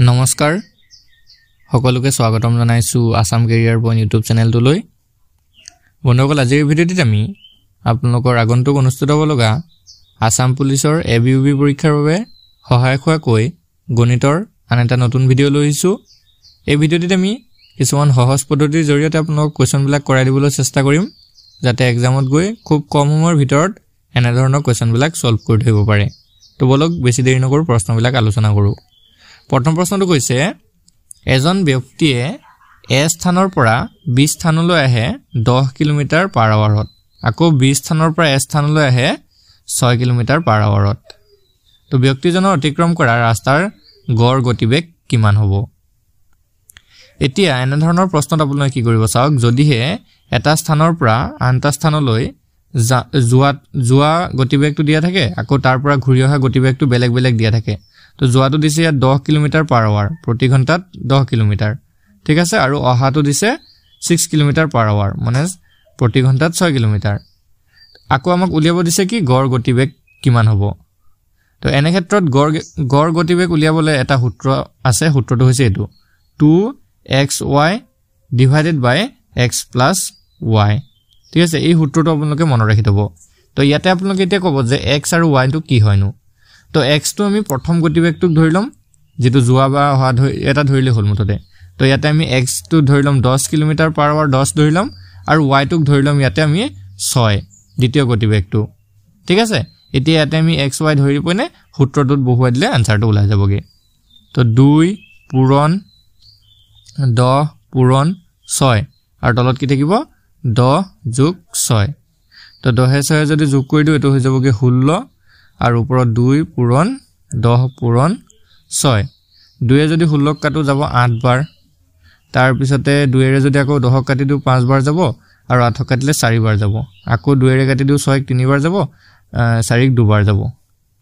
নমস্কাৰ সকলোকে স্বাগতম জনাইছো আসাম কেৰিয়াৰ পইণ্ট ইউটিউব চেনেলটোলৈ বন্ধুসকল আজিৰ ভিডিঅ'টিত আমি আপোনালোকৰ আগন্তুক অনুষ্ঠিত হ'ব লগা আসাম পুলিচৰ এবিইউবি পৰীক্ষাৰ বাবে সহায়ক হোৱাকৈ গণিতৰ আন এটা নতুন ভিডিঅ' লৈ আহিছো এই ভিডিঅ'টিত আমি কিছুমান সহজ পদ্ধতিৰ জৰিয়তে আপোনালোকক কোৱেশ্যনবিলাক কৰাই দিবলৈ চেষ্টা কৰিম যাতে এক্সামত গৈ খুব কম সময়ৰ ভিতৰত এনে ধৰণৰ কোৱেশ্যনবিলাক সলভ কৰি দিব পাৰে তো বলক বেছি দেৰি নকৰো প্ৰশ্নবিলাক আলোচনা কৰো প্ৰথম প্ৰশ্নটো কৈছে এজন ব্যক্তিয়ে এ স্থানৰ পৰা বি স্থানলৈ আহে 10 কিলোমিটাৰ পাৰ আৱাৰত আকৌ বি স্থানৰ পৰা এ স্থানলৈ আহে 6 কিলোমিটাৰ পাৰ আৱাৰত তো ব্যক্তিজনৰ অতিক্ৰম কৰা ৰাস্তাৰ গড় গতিবেগ কিমান হ'ব এতিয়া এনে ধৰণৰ প্ৰশ্নত আপোনালোকে কি কৰিব চাওক যদিহে এটা স্থানৰ পৰা আনটা স্থানলৈ যোৱা গতিবেগটো দিয়া থাকে আকৌ তাৰ পৰা ঘূৰি অহা গতিবেগটো বেলেগ বেলেগ দিয়া থাকে তো যোৱাটো দিছে 10 কিলোমিটাৰ পাৰ আৱাৰ প্ৰতি ঘণ্টাত 10 কিলোমিটাৰ ঠিক আছে আৰু অহাটো দিছে 6 কিলোমিটাৰ পাৰ আৱাৰ মানে প্ৰতি ঘণ্টাত 6 কিলোমিটাৰ আকৌ আমাক উলিয়াব দিছে কি গড় গতিবেগ কিমান হ'ব তো এনে ক্ষেত্ৰত গড় গতিবেগ উলিয়াবলৈ এটা সূত্ৰ আছে সূত্ৰটো হৈছে এটো 2xy ডিভাইডেড বাই x + y ঠিক আছে এই সূত্ৰটো আপোনালোকে মনত ৰাখি থব তো ইয়াতে আপোনালোকে এতিয়া ক'ব যে x আৰু y টো কি হয়নো তো x টো আমি প্ৰথম গতিবেগটোক ধৰি লম যেটো যোৱা বা অহা এটা ধৰিলে হল মুঠতে তো ইয়াতে আমি x টো ধৰি লম 10 কিলোমিটাৰ পাৰ আৱাৰ 10 ধৰি লম আৰু y টোক ধৰি লম ইয়াতে আমি 6 দ্বিতীয় গতিবেগটো ঠিক আছে এতিয়া ইয়াতে আমি xy ধৰি পনে সূত্ৰটোত বহুৱাই দিলে আনসাৰটো ওলাই যাবগে তো 2 পূৰণ 10 পূৰণ 6 আৰু তলত কি থাকিব 10 যোগ 6 তো 10 6 যদি যোগ কৰি দিও এটো হৈ যাবগে 16 আৰু ওপৰত 2 পূৰণ 10 পূৰণ 6 2 যদি 16 কাটো যাব 8 বাৰ তাৰ পিছতে 2 এৰে যদি আকৌ 10 কাটি দিও 5 বাৰ যাব আৰু 8 কাটিলে 4 বাৰ যাব আকৌ 2 এৰে কাটি দিও 6 3 বাৰ যাব 4 2 বাৰ যাব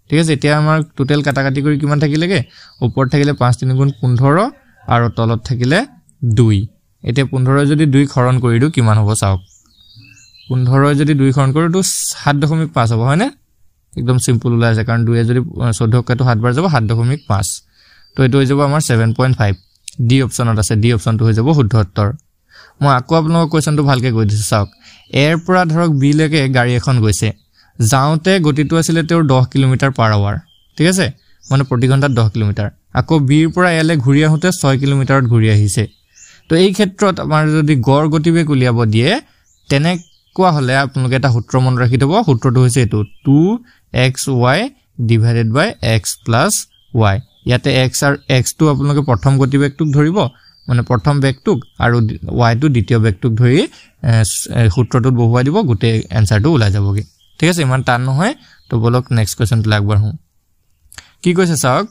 ঠিক আছে এতিয়া আমাৰ টোটাল কাটাকাটি কৰি কিমান থাকিলেগে ওপৰত থাকিলে 5 3 গুণ 15 আৰু তলত থাকিলে 2 এতিয়া 15 যদি 2 খৰণ কৰি দিও কিমান হ'ব চাওক 15 যদি 2 খৰণ কৰো তো 7.5 হ'ব হয়নে একদম সিম্পল ওলাই আছে কাৰণ 2 এ যদি 14 কাটো 7 বাৰ যাব 7.5 তো এটো হৈ যাব আমাৰ 7.5 ডি অপচনত আছে ডি অপচনটো হৈ যাব শুদ্ধ উত্তৰ মই আকৌ আপোনালোকক কোৱেশ্যনটো ভালকে কৈ দিছো চাওক এৰ পৰা ধৰক বি লৈকে গাড়ী এখন গৈছে যাওঁতে গতিটো আছিল তেওঁৰ 10 কিলোমিটাৰ পাৰ আৱাৰ ঠিক আছে মানে প্ৰতি ঘণ্টাত 10 কিলোমিটাৰ আকৌ বিৰ পৰা এলে ঘূৰি আহোতে 6 কিলোমিটাৰত ঘূৰি আহিছে তো এই ক্ষেত্ৰত আমাৰ যদি গড় গতিবেগ উলিয়াব দিয়ে তেনে কোৱা হলে আপোনালোকে এটা সূত্ৰ মন ৰাখি থব সূত্ৰটো হৈছে এটো 2xy ডিভাইডেড বাই x + y ইয়াতে x আৰু x টো আপোনালোকে প্ৰথম গতিবেগটোক ধৰিব মানে প্ৰথম বেগটোক আৰু y টো দ্বিতীয় বেগটোক ধৰি সূত্ৰটোত বহুৱাই দিব গুটে আনসাৰটো ওলাই যাবগে ঠিক আছে ইমান টান নহয় তো বলক নেক্সট কোৱেশ্যনটো লাগবাৰ হুম কি কৈছে চাওক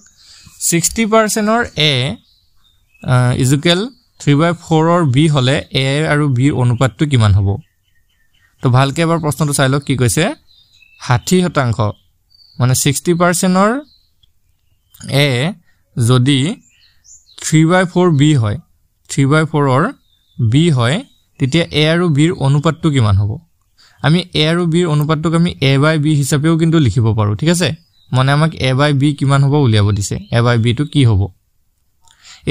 60% অৰ a ইকুৱেল 3/4 অৰ b হলে a আৰু b ৰ অনুপাতটো কিমান হ'ব তো ভালকে এবাৰ প্ৰশ্নটো চাই লওক কি কৈছে 60% মানে 60% অৰ a যদি 3/4 b হয় 3/4 অৰ b হয় তেতিয়া a আৰু b ৰ অনুপাতটো কিমান হ'ব আমি a আৰু b ৰ অনুপাতটোক আমি a/b হিচাপেও কিন্তু লিখিব পাৰো ঠিক আছে মানে আমাক a/b কিমান হ'ব উলিয়াব দিছে a/b টো কি হ'ব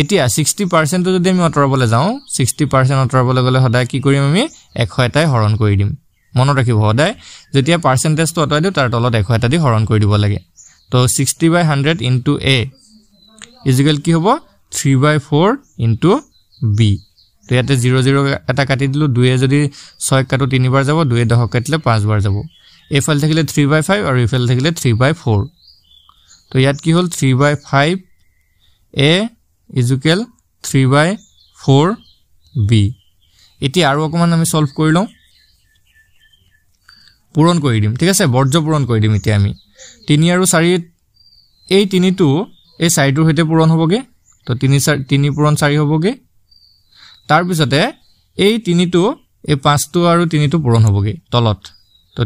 এতিয়া 60% টো যদি আমি অতৰাবলৈ যাও 60% অতৰাবলৈ গলে সদায় কি কৰিম আমি 100 এটাই হৰণ কৰি দিম মনত ৰাখিব সদায় যেতিয়া পাৰ্সেন্টেজটো অতৰাই দিও তাৰ তলত 100 এটা দি হৰণ কৰি দিব লাগে তো 60/100 ইনটু a ইকুৱেল কি হ'ব 3/4 ইনটু b তো ইয়াতে 0 0 এটা কাটি দিলো 2 এ যদি 6 কাটো 3 বাৰ যাব 2 এ 10 কাটিলে 5 বাৰ যাব এফাল থাকিলে 3/5 আৰু এফাল থাকিলে 3/4 তো ইয়াত কি হ'ল 3/5 a ইকুৱেল 3/4 b এতিয়া আৰু অকমান আমি সলভ কৰি লওঁ পূৰণ কৰি দিম ঠিক আছে বৰ্জ্য পূৰণ কৰি দিম এতিয়া আমি 3 আৰু 4 এই 3 টো এই 4 টোৰ সৈতে পূৰণ হ'বগে তো 3 পূৰণ 4 হ'বগে তাৰ পিছতে এই 3 টো এই 5 টো আৰু 3 টো পূৰণ হ'বগে তলত তো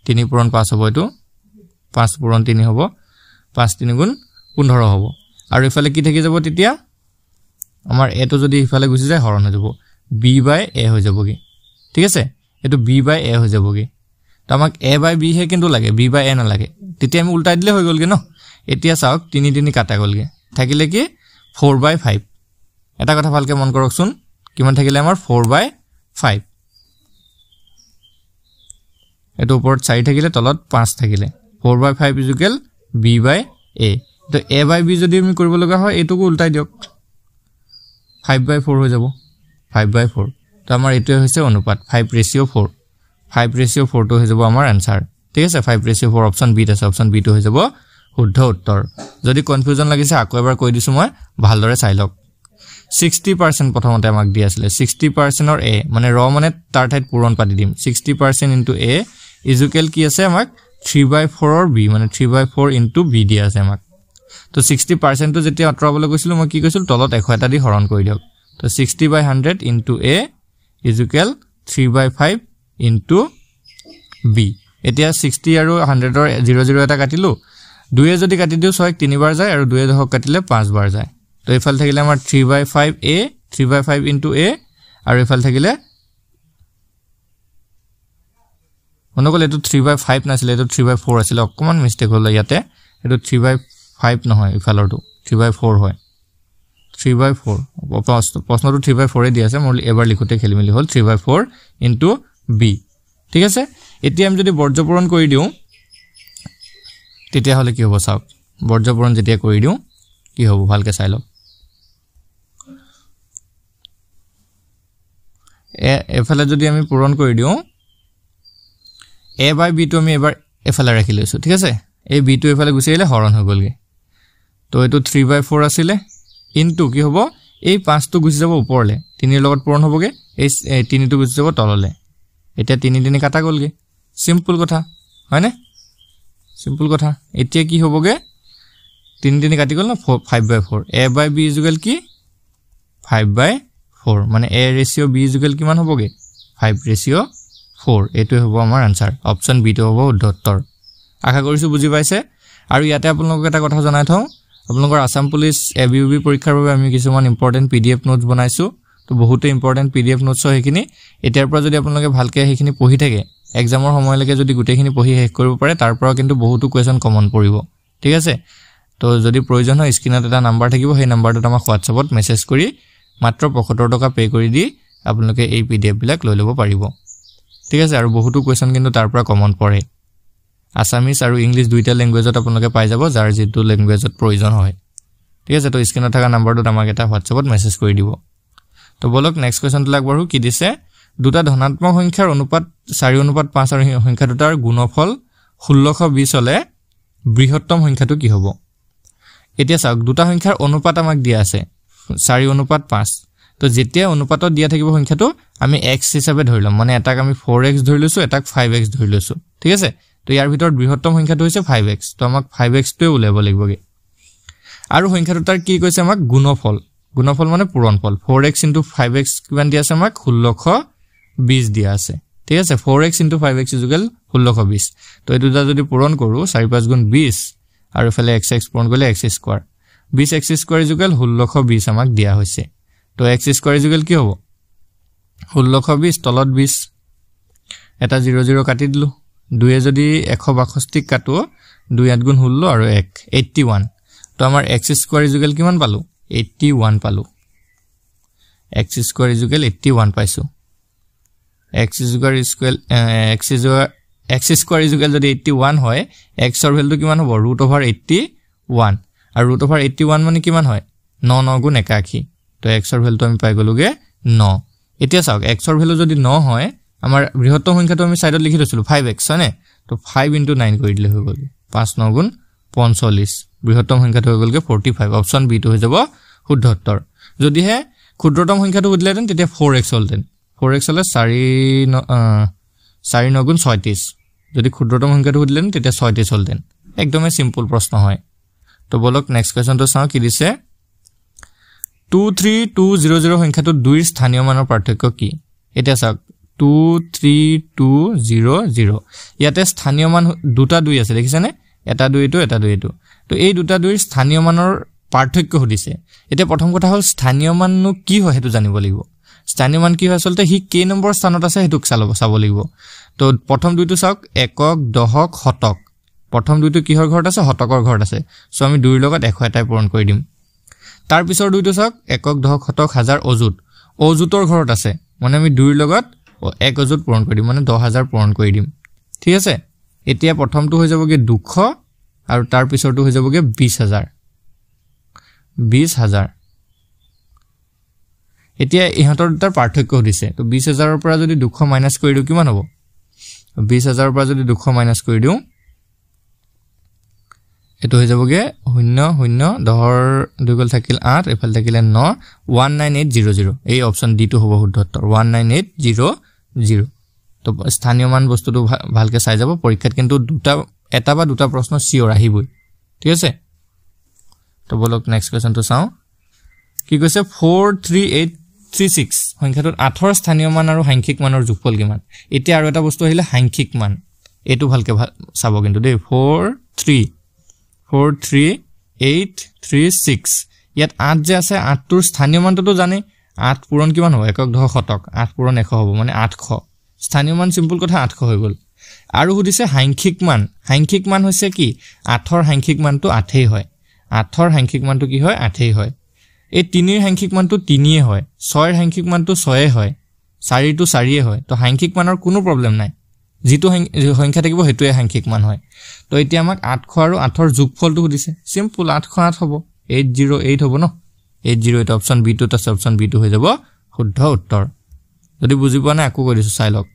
3 পূৰণ 5 হ'ব এটো 5 পূৰণ 3 হ'ব 5 3 গুণ 15 হ'ব আৰু ইফালে কি থাকি যাব তেতিয়া আমাৰ a টো যদি ইফালে গুচি যায় হৰণ হৈ যাব b/a হৈ যাবগে ঠিক আছে এটো b/a হৈ যাবগে তো আমাক a/b হে কিন্তু লাগে b/a না লাগে তেতিয়া আমি উল্টাই দিলে হৈ গলগে ন এতিয়া চাওক 3 3 কাটা গলগে থাকিলে কি 4/5 এটা কথা ভালকে মন কৰকচোন কিমান থাকিলে আমাৰ 4/5 এটো ওপৰত 4 থাকিলে তলত 5 থাকিলে 4/5 ইকুৱেল b/a তো a/b যদি আমি কৰিব লগা হয় এটোকো উল্টাই দিয়ক 5/4 হৈ যাব 5/4 তো আমাৰ এটোই হৈছে অনুপাত 5:4 5:4 তো হৈ যাব আমাৰ आंसर ঠিক আছে 5:4 অপচন বি আছে অপচন বি তো হৈ যাব শুদ্ধ উত্তৰ যদি কনফিউজন লাগিছে আকৌ এবাৰ কৈ দিছো মই ভালদৰে চাই লওক 60% প্ৰথমতে আমাক দি আছিল 60% অৰ a মানে ৰ মানে তাৰ ঠাইত পূৰণ পাতি দিম 60% ইনটু a ইজ ইকুৱেল কি আছে আমাক 3/4 অৰ b মানে 3/4 ইনটু b দি আছে আমাক তো 60% তো যেতিয়া আঁতৰাবলৈ গৈছিল মই কি কৈছিল তলত 100 এটা দি হৰণ কৰি দিয়ক তো 60/100 into a is equal 3/5 into b এতিয়া 60 আৰু 100 অৰ 00 এটা কাটিলো 2 এ যদি কাটি দিও 6 তিনিবাৰ যায় আৰু 2 এ দহক কাটিলে 5 বাৰ যায় তো এফাল থাকিলে আমাৰ 3/5a 3/5 ইনটু a আৰু এফাল থাকিলে অনুকল এটো 3/5 নাছিল এটো 3/4 আছিল অকমান মিস্টেক হল ইয়াতে এটো 3/5 নহয় এফালৰটো 3/4 হয় 3/4 প্ৰশ্নটো 3/4 এ দি আছে মই এবাৰ লিখোতে খেলিমেলি হল 3/4 ইনটু b ঠিক আছে এতিয়া আমি যদি বৰ্জ্যপূৰণ কৰি দিও তেতিয়া হলে কি হ'ব চাওক বৰ্জ্যপূৰণ যেতিয়া কৰি দিও কি হ'ব ভালকে চাই লওক এফালে যদি আমি পূৰণ কৰি দিও a/b তো আমি এবাৰ এফালে ৰাখি লৈছো ঠিক আছে এই b তো এফালে গুছি আহিলে হৰণ হৈ গলগে তো এটো 3/4 আছিল ইনটু কি হ'ব এই 5 তো গুছি যাব ওপৰলে 3 এৰ লগত পূৰণ হ'বগে এই 3 তো গুছি যাব তললে এটা 3 3 কাটা গলগে সিম্পল কথা হয়নে সিম্পল কথা এতিয়া কি হ'বগে 3 3 কাটি গল না 5/4 a/b ইজ ইকুৱেল কি 5/4 মানে a ৰেশিও b ইজ ইকুৱেল কিমান হ'বগে 5:4 এটো হ'ব আমাৰ आंसर অপচন বি তো হ'ব শুদ্ধ উত্তৰ আশা কৰিছো বুজি পাইছে আৰু ইয়াতে আপোনালোকক এটা কথা জনাই থওঁ আপোনালোকৰ আসাম পুলিশ এবিউবি পৰীক্ষাৰ বাবে আমি কিছুমান ইম্পৰ্টেন্ট পিডিএফ নোটস বনাইছো তো বহুতে ইম্পৰ্টেন্ট পিডিএফ নোটস হেখিনি এতিয়াৰ পৰা যদি আপোনালোকে ভালকে হেখিনি পঢ়ি থাকে এক্সামৰ সময়লৈকে যদি গুটেখিনি পঢ়ি শেষ কৰিব পাৰে তাৰ পৰা কিন্তু বহুতো কোৱেশ্চন কমন পৰিব ঠিক আছে তো যদি প্ৰয়োজন হয় স্ক্ৰিনত এটা নাম্বাৰ থাকিব সেই নাম্বাৰটোত আমাক WhatsAppত মেছেজ কৰি মাত্ৰ 75 টকা পে কৰি দি আপোনালোকে এই পিডিএফ বিলাক লৈ ল'ব পাৰিব ঠিক আছে আৰু বহুতো কোৱেশ্চন কিন্তু তাৰ পৰা কমন পৰে আসামিজ আৰু ইংলিশ দুইটা ল্যাঙ্গুৱেজত আপোনালোকে পাই যাব যাৰ যেটো ল্যাঙ্গুৱেজত প্ৰয়োজন হয় ঠিক আছে তো স্ক্ৰিনত থকা নাম্বাৰটোত আমাক এটা WhatsAppত মেছেজ কৰি দিব তো বলক নেক্সট কোৱেশ্চনটো লাগবাৰু কি দিছে দুটা ধনাত্মক সংখ্যাৰ অনুপাত 4:5 আৰু সংখ্যা দুটাৰ গুণফল 1620 হলে বৃহত্তম সংখ্যাটো কি হ'ব এতিয়া চাওক দুটা সংখ্যাৰ অনুপাত আমাক দিয়া আছে 4:5 তো যেতিয়া অনুপাতত দিয়া থাকিব সংখ্যাটো আমি x হিচাপে ধৰিলাম মানে এটাক আমি 4x ধৰি লৈছো এটাক 5x ধৰি লৈছো ঠিক আছে তো ইয়াৰ ভিতৰত বৃহত্তম সংখ্যাটো হৈছে 5x তো আমাক 5x টোৱে উলাব লাগিবগে আৰু সংখ্যা দুটাৰ কি কৈছে আমাক গুণফল গুণফল মানে পূৰণফল 4x * 5x কিমান দিয়া আছে আমাক 1620 দিয়া আছে ঠিক আছে 4x * 5x = 1620 তো এই দুটা যদি পূৰণ কৰো 4 5 গুণ 20 আৰু ফলে x পূৰণ কৰিলে x স্কয়াৰ 20x স্কয়াৰ = 1620 আমাক দিয়া হৈছে তো x স্কয়াৰ = কি হ'ব 1620 তলত 20 এটা 0 0 কাটি দিলো 2 এ যদি 162 কাটো 2 8 গুণ 16 আৰু 1 81 তো আমাৰ x স্কয়াৰ = কিমান পালো 81 পালো x স্কয়াৰ = 81 পাইছো x স্কয়াৰ যদি 81 হয় x ৰ ভ্যালুটো কিমান হ'ব √81 আৰু √81 মানে কিমান হয় 9 9 গুণ 81 তো x ৰ ভ্যালুটো আমি পাই গলোগে 9 এতিয়া চাওক x ৰ ভ্যালু যদি 9 হয় আমাৰ বৃহত্তম সংখ্যাটো আমি সাইডত লিখি থৈছিলো 5x হয়নে তো 5 * 9 কৰি দিলে হৈ গল 5 9 গুণ 45 বৃহত্তম সংখ্যাটো হৈ গলগে 45 অপচন বি তো হৈ যাব শুদ্ধ উত্তৰ যদি হে ক্ষুদ্ৰতম সংখ্যাটো উদিলেতেন তেতিয়া 4x হলতেন 4x হলে 4 9 গুণ 36 যদি ক্ষুদ্ৰতম সংখ্যাটো উদিলেতেন তেতিয়া 36 হলতেন একদমই সিম্পল প্ৰশ্ন হয় তো বলক নেক্সট কোৱেশ্চনটো চাও কি দিছে 23200 সংখ্যাটো 2 ৰ স্থানীয় মানৰ পাৰ্থক্য কি এটা চাওক 23200 ইয়াতে স্থানীয় মান দুটা 2 আছে দেখিছানে এটা 2 এটো এটা 2 এটো তো এই দুটা 2 ৰ স্থানীয় মানৰ পাৰ্থক্য হদিছে এটা প্ৰথম কথা হল স্থানীয় মাননো কি হয় হেতু জানিব লাগিব স্থানীয় মান কি হয় আসলতে হি কে নম্বৰ স্থানত আছে হেতুক চাব লাগিব তো প্ৰথম দুইটো চাওক একক দহক শতক প্ৰথম দুইটো কিহৰ ঘৰত আছে হতকৰ ঘৰত আছে সো আমি 2 ৰ লগত 100 এটাই পূৰণ কৰি দিম তাৰ পিছৰ দুইটো চাওক একক দহক শতক হাজাৰ অযুত অযুতৰ ঘৰত আছে মানে আমি 2 ৰ লগত 1 অযুত পূৰণ কৰি দিম মানে 10000 পূৰণ কৰি দিম ঠিক আছে এতিয়া প্ৰথমটো হৈ যাবগে 200 আৰু তাৰ পিছৰটো হৈ যাবগে 20000 এতিয়া ইহঁতৰ দুটাৰ পাৰ্থক্য দিছে তো 20000 ৰ পৰা যদি 200 মাইনাস কৰি দিও কিমান হ'ব 20000 ৰ পৰা যদি 200 মাইনাস কৰি দিও এটো হৈ যাবগে 0 0 10 2 গল থাকিল 8 এফাল থাকিলে 9 19800 এই অপচন ডি টো হ'ব শুদ্ধ উত্তৰ 19800 তো স্থানীয় মান বস্তুটো ভালকে চাই যাব পৰীক্ষাত কিন্তু এটা বা দুটা প্ৰশ্ন সিওৰ আহিবই ঠিক আছে তো বলক নেক্সট কোৱেশ্চনটো চাও কি কৈছে 43836 সংখ্যাটোত 8 ৰ স্থানীয় মান আৰু সাংখ্যিক মানৰ যোগফল কিমান এতিয়া আৰু এটা বস্তু আহিলে সাংখ্যিক মান এটো ভালকে চাব কিন্তু দেই 43836 ইয়াত 8 যে আছে 8 টোৰ স্থানীয় মানটো জানে 8 পূৰণ কিমান হ'ব একক দহ শতক 8 পূৰণ 100 হ'ব মানে 800 স্থানীয় মান সিম্পল কথা 800 হৈ গল আৰু সুধিছে সাংখ্যিক মান হৈছে কি 8 ৰ সাংখ্যিক মানটো 8 এই হয় 8 ৰ সাংখ্যিক মানটো কি হয় 8 এই হয় এই 3 ৰ সাংখ্যিক মানটো 3 এই হয় 6 ৰ সাংখ্যিক মানটো 6 এই হয় 4 টো 4 এই হয় তো সাংখ্যিক মানৰ কোনো প্ৰবলেম নাই যেটো সংখ্যা থাকিব হেতুৱে সাংখ্যিক মান হয় তো এতিয়া আমাক 800 আৰু 8 ৰ যোগফলটো সুধিছে সিম্পল 808 হ'ব 808 হ'ব ন 808 অপচন বি টো আছে অপচন বি টো হৈ যাব শুদ্ধ উত্তৰ যদি বুজি পোৱা নাই আকো কৈ দিছো চাই লওক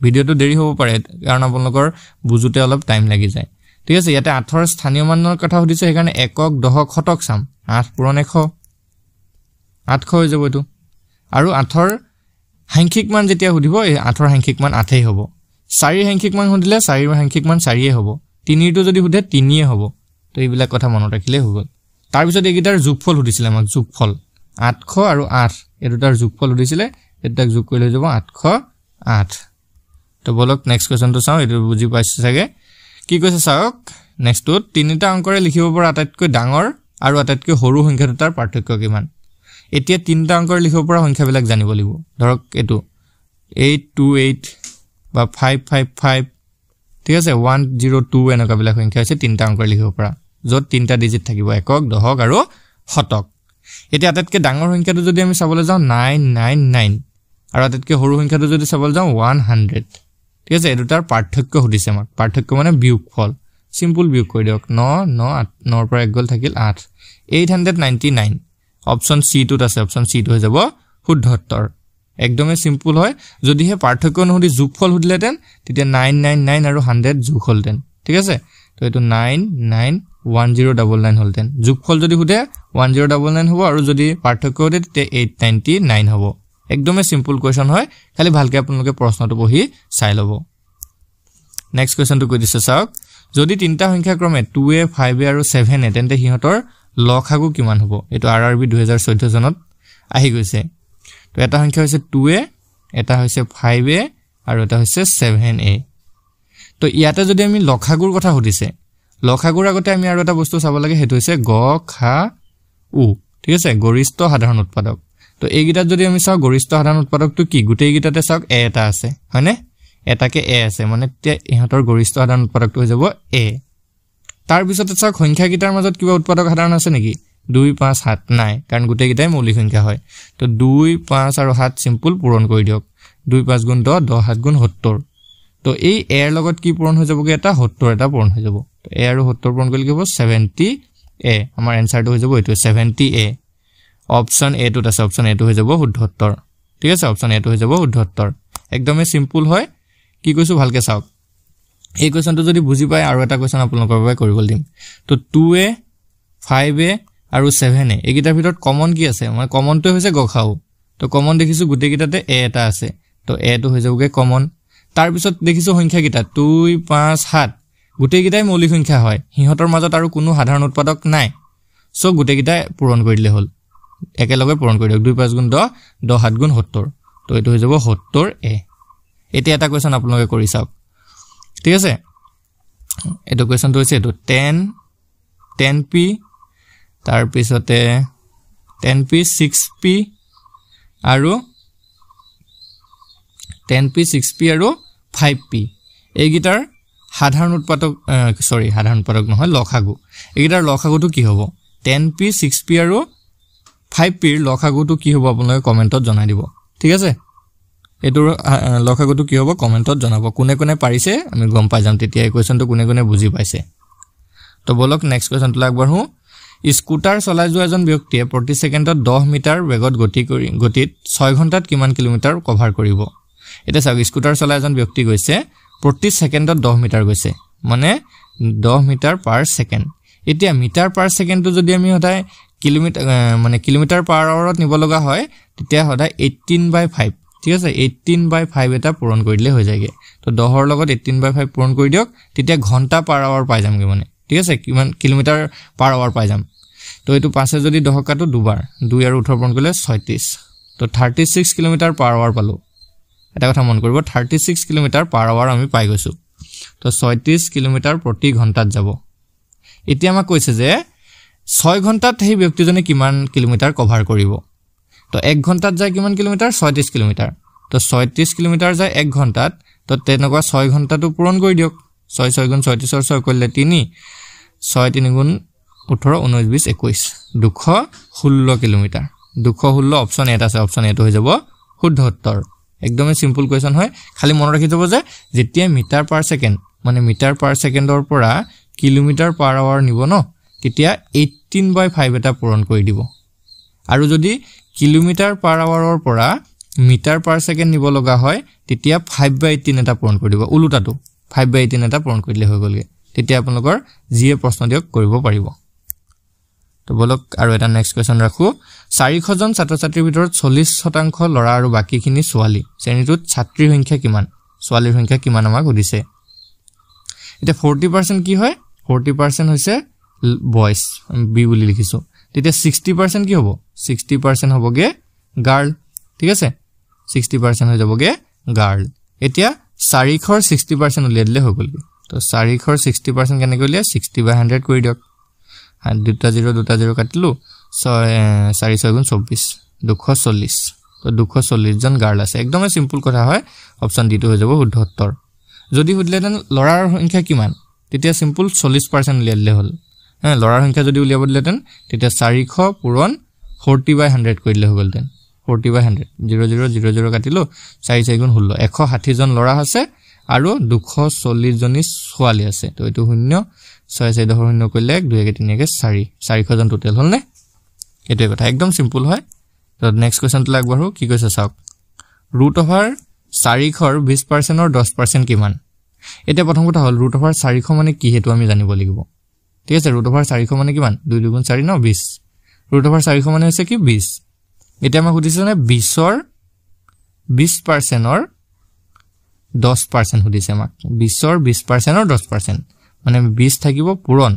ভিডিওটো দেৰি হ'ব পাৰে কাৰণ আপোনালোকৰ বুজুতে অলপ টাইম লাগি যায় ঠিক আছে ইয়াতে 8 ৰ স্থানীয় মানৰ কথা সুধিছে সেইকাৰণে একক দহক শতক চাম 8 পূৰণ 100 800 হৈ যাব এটো আৰু 8 ৰ সাংখ্যিক মান যেতিয়া সুধিব এই 8 ৰ সাংখ্যিক মান 8 এই হ'ব 4 ৰ সাংখ্যিক মান সুধিলে 4 ৰ সাংখ্যিক মান 4 এই হ'ব 3 টো যদি সুধে 3 এই হ'ব তো এইবিলাক কথা মনত ৰাখিলে হৈ গল তাৰ পিছত এইগিটাৰ যোগফল সুধিছিলে আমাক যোগফল 800 আৰু 8 এই দুটাৰ যোগফল সুধিছিলে এটাক যোগ কৰিলে হৈ যাব 808 তো বলক নেক্সট কোৱেশ্চনটো চাও এটো বুজি পাইছে চাগে কি কৈছে চাওক নেক্সটত তিনিটা অংকৰে লিখিব পৰা আটাইতকৈ ডাঙৰ আৰু আটাইতকৈ সৰু সংখ্যা দুটাৰ পাৰ্থক্য কিমান এতিয়া তিনিটা অংকৰে লিখিব পৰা সংখ্যাবিলাক জানিব লাগিব ধৰক এটো 828 বা 555 ঠিক আছে 102 এনেকা বিলাক সংখ্যা আছে তিনিটা অংকৰে লিখিব পৰা যত তিনিটা ডিজিট থাকিব একক দহক আৰু শতক এতিয়া আটাইতকৈ ডাঙৰ সংখ্যাটো যদি আমি চাবলৈ যাও 999 আৰু আটাইতকৈ সৰু সংখ্যাটো যদি চাবলৈ যাও 100 ঠিক আছে এই দুটাৰ পাৰ্থক্য সুধিছে আমাক পাৰ্থক্য মানে বিয়োগফল সিম্পল বিয়োগ কৰি দিয়ক 9 9 ৰ পৰা 1 গল থাকিল 8 899 অপচন সি টোত আছে অপচন সি টো হৈ যাব শুদ্ধ উত্তৰ একদমে সিম্পল হয় যদিহে পাৰ্থক্য নহদি যোগফল সুধিলেতেন তেতিয়া 999 আৰু 100 যোগ হলতেন ঠিক আছে তো এটো 991099 হলতেন যোগফল যদি সুধে 1099 হ'ব আৰু যদি পাৰ্থক্য সুধে তেতিয়া 899 হ'ব একদমে সিম্পল কোৱেশ্চন হয় খালি ভালকে আপোনালোকে প্ৰশ্নটো পঢ়ি চাই লব নেক্সট কোৱেশ্চনটো কৈ দিছে চাওক যদি তিনটা সংখ্যা ক্ৰমে 2a 5a আৰু 7a তেন্তে হিহঁতৰ লসাগু কিমান হ'ব এটো আৰআৰবি 2014 জনত আহি গৈছে তো এটা সংখ্যা হৈছে 2a এটা হৈছে 5a আৰু এটা হৈছে 7a তো ইয়াতে যদি আমি লসাগুৰ কথা সুধিছে লসাগুৰ আগতে আমি আৰু এটা বস্তু চাব লাগে হেতু হৈছে গ খা উ ঠিক আছে গৰিষ্ঠ সাধাৰণ উৎপাদক তো এইগিটাত যদি আমি চাও গৰিষ্ঠ সাধাৰণ উৎপাদকটো কি গুটেই গিটাতে চাওক a এটা আছে হয়নে এটাকে a আছে মানে তে ইহঁতৰ গৰিষ্ঠ সাধাৰণ উৎপাদকটো হৈ যাব a তাৰ পিছতে চাওক সংখ্যা গিটাৰ মাজত কিবা উৎপাদক সাধাৰণ আছে নেকি 2 5 7 নাই কাৰণ গুটেই গিটাই মৌলিক সংখ্যা হয় তো 2 5 আৰু 7 সিম্পল পূৰণ কৰি দিয়ক 2 5 গুণ 10 10 7 গুণ 70 তো এই a ৰ লগত কি পূৰণ হৈ যাবগে এটা 70 এটা পূৰণ হৈ যাব তো a আৰু 70 পূৰণ কৰিলে কি হ'ব 70a আমাৰ এনসাৰটো হৈ যাব এটো 70a অপচন এ টোত আছে অপচন এ টো হৈ যাব শুদ্ধ উত্তৰ ঠিক আছে অপচন এ টো হৈ যাব শুদ্ধ উত্তৰ একদমে সিম্পল হয় কি কৈছো ভালকে চাওক এই কোৱেশ্চনটো যদি বুজি পায় আৰু এটা কোৱেশ্চন আপোনালোকৰ বাবে কৰিবলৈ দিম তো 2a 5a আৰু 7a এইগিটাৰ ভিতৰত কমন কি আছে মানে কমনটো হৈছে গখাও তো কমন দেখিছো গুটেই গিটাতে a এটা আছে তো a টো হৈ যাবগে কমন তাৰ পিছত দেখিছো সংখ্যা গিটা 2 5 7 গুটেই গিটাই মৌলিক সংখ্যা হয় হিহঁতৰ মাজত আৰু কোনো সাধাৰণ উৎপাদক নাই সো গুটেই গিটা পূৰণ কৰি দিলে হল একেলগে পূৰণ কৰি দিয়ক 2 5 গুণ 10 10 7 গুণ 70 তো এটো হৈ যাব 70a এতিয়া এটা কোৱেশ্চন আপোনালোকে কৰি চাওক ঠিক আছে এটো কোৱেশ্চনটো হৈছে এটো 10p তাৰ পিছতে 10p 6p আৰু 10p 6p আৰু 5p এই গিটাৰ সাধাৰণ উৎপাদক সাধাৰণ উৎপাদক নহয় লসাগু এইকেইটাৰ লসাগুটো কি হ'ব 10p 6p আৰু 5p ৰ লসাগুটো কি হ'ব আপোনালোকে কমেন্টত জনাই দিব ঠিক আছে এটোৰ লসাগুটো কি হ'ব কমেন্টত জনাব কোনে কোনে পাৰিছে আমি গম পাই যাম তেতিয়া এই কোৱেশ্চনটো কোনে কোনে বুজি পাইছে তো বলক নেক্সট কোৱেশ্চনটো আগবঢ়ো স্কুটাৰ চলাই যোৱা এজন ব্যক্তিয়ে প্ৰতি সেকেন্ডত 10 মিটাৰ বেগত গতিত 6 ঘণ্টাত কিমান কিলোমিটাৰ কভাৰ কৰিব এটা চাওক স্কুটাৰ চলাই এজন ব্যক্তি গৈছে প্ৰতি সেকেন্ডত 10 মিটাৰ গৈছে মানে 10 মিটাৰ পাৰ সেকেন্ড এতিয়া মিটাৰ পাৰ সেকেন্ডটো যদি আমি হদাই কিলোমিটাৰ মানে কিলোমিটাৰ পাৰ আৱাৰত নিব লগা হয় তেতিয়া হদাই 18/5 ঠিক আছে 18/5 এটা পূৰণ কৰি দিলে হৈ যায়গে তো 10 ৰ লগত 18/5 পূৰণ কৰি দিয়ক তেতিয়া ঘণ্টা পাৰ আৱাৰ পাই যামগে মানে ঠিক আছে কিমান কিলোমিটাৰ পাৰ আৱাৰ পাই যাম তো এটো পাছে যদি 10 কাটো দুবাৰ 2 আৰু 18 পূৰণ কৰিলে 36 তো 36 কিলোমিটাৰ পাৰ আৱাৰ পালো এটা কথা মন কৰিব 36 কিলোমিটাৰ পাৰ আৱাৰ আমি পাই গৈছো তো 36 কিলোমিটাৰ প্ৰতি ঘণ্টাত যাব এতিয়া আমাক কৈছে যে 6 ঘণ্টাত সেই ব্যক্তিজনে কিমান কিলোমিটাৰ কভাৰ কৰিব তো 1 ঘণ্টাত যায় কিমান কিলোমিটাৰ 36 কিলোমিটাৰ তো 36 কিলোমিটাৰ যায় 1 ঘণ্টাত তো তেনেকুৱা 6 ঘণ্টাটো পূৰণ কৰি দিয়ক 6 6 গুণ 36 ৰ 6 কৰিলে 3 6 3 গুণ 18 19 20 21 216 কিলোমিটাৰ 216 অপচন এটা আছে অপচন এটো হৈ যাব শুদ্ধ উত্তৰ একদমই সিম্পল কোৱেশ্চন হয় খালি মনত ৰাখি থব যে যেতিয়া মিটাৰ পাৰ সেকেন্ড মানে মিটাৰ পাৰ সেকেন্ডৰ পৰা কিলোমিটাৰ পাৰ আৱাৰ নিব ন তেতিয়া 18/5 এটা পূৰণ কৰি দিব আৰু যদি কিলোমিটাৰ পাৰ আৱাৰৰ পৰা মিটাৰ পাৰ সেকেন্ড নিব লগা হয় তেতিয়া 5/18 এটা পূৰণ কৰি দিব উলুটাটো 5/18 এটা পূৰণ কৰিলে হৈ গলগে তেতিয়া আপোনালোকৰ জিএ প্ৰশ্ন দিয়ক কৰিব পাৰিব তো বলক আৰু এটা নেক্সট কোৱেশ্চন ৰাখো 400 জন ছাত্ৰ-ছাত্ৰীৰ ভিতৰত 40% লৰা আৰু বাকিখিনি ছোৱালী শ্ৰেণীটোত ছাত্ৰীৰ সংখ্যা কিমান ছোৱালীৰ সংখ্যা কিমান আমাক সুধিছে এটা 40% কি হয় 40% হৈছে বয়জ বি বুলি লিখিছো তেতিয়া 60% কি হ'ব 60% হ'বগে গাৰ্ল ঠিক আছে 60% হৈ যাবগে গাৰ্ল এতিয়া 400 60% উলিয়াই দিলে হৈ গলগে তো 400 60% কেনে কৰিলে 60/100 কৰি দিয়ক আর দুটা জিরো কাটিলো 4 গুণ 24 240 তো 240 জন গার্ল আছে একদমই সিম্পল কথা হয় অপশন ডি টো হৈ যাব শুদ্ধ উত্তৰ যদি হদলেন লৰাৰ সংখ্যা কিমান তেতিয়া সিম্পল 40% উলিয়ালে হল হ্যাঁ লৰাৰ সংখ্যা যদি উলিয়াব দিলেতেন তেতিয়া 400 পূৰণ 40/100 কৰিলে হৈ গলতেন 40/100 0 কাটিলো 4 গুণ 16 160 জন লৰা আছে আৰু 240 জনী ছোৱালী আছে তো এটো শূন্য 6 0 কৰিলে 2 3 4 জন টোটাল হল নে এটো কথা একদম সিম্পল হয় তো নেক্সট কোৱেশ্চন টো লাগবঢ়ো কি কৈছে চাওক ৰুট ওভাৰ 400 20% আৰু 10% কিমান এটা প্ৰথম কথা হল ৰুট ওভাৰ 400 মানে কি হেতু আমি জানিব লাগিব ঠিক আছে ৰুট ওভাৰ 400 মানে কিমান 2 গুণ 4 ন 20 ৰুট ওভাৰ 400 মানে হৈছে কি 20 এটা আমাক সুধিছে নে 20 ৰ 20% ৰ 10% সুধিছে আমাক 20 ৰ 20% আৰু 10% মানে 20 থাকিব পূৰণ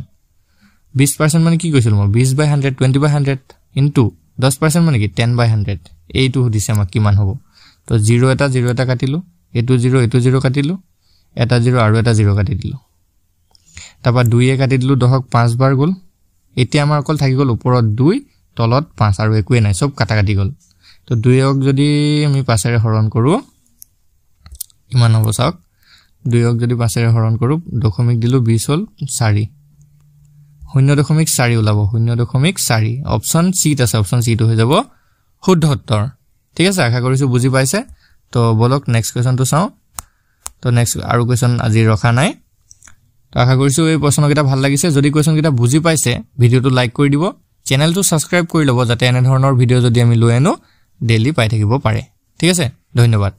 20% মানে কি কৈছিল মই 20/100 20/100 ইনটু 10% মানে কি 10/100 এইটো সুধিছে আমাক কিমান হ'ব তো 0 এটা কাটিলো এটো 0 কাটিলো এটা 0 আৰু এটা 0 কাটি দিলো তাপা 2 এ কাটি দিলো 10ক 5 বাৰ গল এতিয়া আমাৰ অকল থাকি গল ওপৰত 2 তলত 5 আৰু একোৱে নাই সব কাটা কাটি গল তো 2ক যদি আমি 5 এৰে হৰণ কৰো কিমান হ'ব চাওক 2ক যদি 5 এৰে হৰণ কৰো দশমিক দিলো 20 হল 4 0.4 ওলাব 0.4 অপশন সি আছে অপশন সি টো হৈ যাব শুদ্ধ উত্তৰ ঠিক আছে আশা কৰিছো বুজি পাইছে তো বলক নেক্সট কোৱেশ্চন টো চাও তো নেক্সট আৰু কোৱেশ্চন আজি ৰখা নাই তো আশা কৰিছো এই প্ৰশ্নকেইটা ভাল লাগিছে যদি কোৱেশ্চনকেইটা বুজি পাইছে ভিডিওটো লাইক কৰি দিব চেনেলটো সাবস্ক্ৰাইব কৰি লব যাতে এনে ধৰণৰ ভিডিও যদি আমি লৈ আনো ডেইলি পাই থাকিব পাৰে ঠিক আছে ধন্যবাদ